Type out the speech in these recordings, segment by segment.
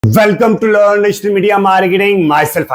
Welcome to learn digital media marketing. Myself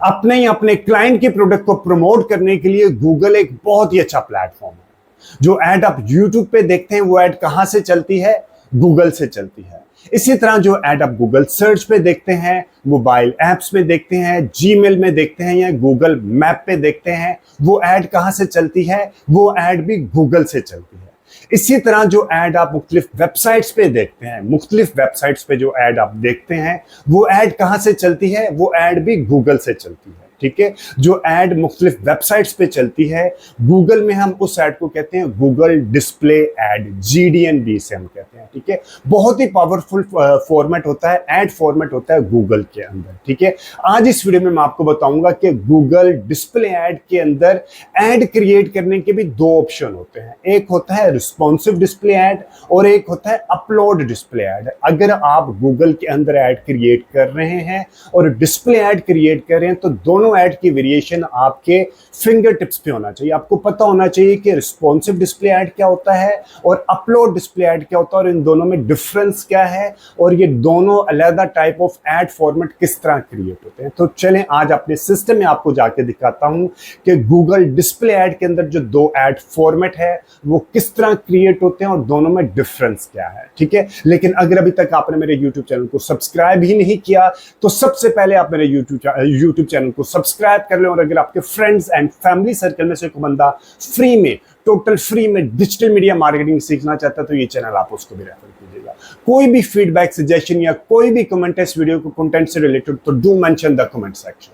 अपने ही अपने क्लाइंट के प्रोडक्ट को प्रमोट करने के लिए गूगल एक बहुत ही अच्छा प्लेटफॉर्म है। जो ऐड आप यूट्यूब पे देखते हैं वो ऐड कहां से चलती है? गूगल से चलती है। इसी तरह जो ऐड आप गूगल सर्च पे देखते हैं, मोबाइल ऐप्स में देखते हैं, जीमेल में देखते हैं या गूगल मैप पे देखते हैं, वो ऐड कहां से चलती है? वो ऐड भी गूगल से चलती है। इसी तरह जो ऐड आप मुख्तलिफ वेबसाइट्स पे देखते हैं, मुख्तलिफ वेबसाइट्स पे जो ऐड आप देखते हैं, वो ऐड कहां से चलती है? वो ऐड भी गूगल से चलती है। ठीक है, जो ऐड मुख्तलिफ वेबसाइट्स पे चलती है, गूगल में हम उस ऐड को कहते हैं गूगल डिस्प्ले ऐड, GDNB से हम कहते हैं। ठीक है, बहुत ही पावरफुल फॉर्मेट होता है, ऐड फॉर्मेट होता है गूगल के अंदर। ठीक है, आज इस वीडियो में मैं आपको बताऊंगा कि गूगल डिस्प्ले ऐड के अंदर ऐड क्रिएट करने के भी दो ऑप्शन होते हैं। एक होता है रिस्पॉन्सिव डिस्प्ले ऐड और एक होता है अपलोड डिस्प्ले ऐड। अगर आप गूगल के अंदर ऐड क्रिएट कर रहे हैं और डिस्प्ले ऐड क्रिएट कर रहे हैं तो दोनों ऐड की वेरिएशन आपके फिंगर टिप्स पे होना चाहिए। आपको पता होना चाहिए कि रिस्पॉन्सिव डिस्प्ले ऐड क्या होता है और अपलोड डिस्प्ले ऐड क्या होता है और इन दोनों में डिफरेंस क्या है और ये दोनों अलग टाइप ऑफ ऐड फॉर्मेट किस तरह क्रिएट होते हैं। तो चलें आज अपने सिस्टम में आपको जाके दिखाता हूं कि गूगल डिस्प्ले ऐड के अंदर जो दो ऐड फॉर्मेट है वो किस तरह क्रिएट होते हैं और दोनों में डिफरेंस क्या है। ठीक है, लेकिन अगर अभी तक आपने मेरे यूट्यूब चैनल को सब्सक्राइब ही नहीं किया तो सबसे पहले आप मेरे यूट्यूब चैनल को सब्सक्राइब कर लें। और अगर आपके फ्रेंड्स एंड फैमिली सर्कल में से कोई बंदा फ्री में, टोटल फ्री में डिजिटल मीडिया मार्केटिंग सीखना चाहता है तो ये चैनल आप उसको भी रेफर कीजिएगा। कोई भी फीडबैक, सजेशन या कोई भी कमेंट है इस वीडियो को कंटेंट से रिलेटेड तो do mention the comment section.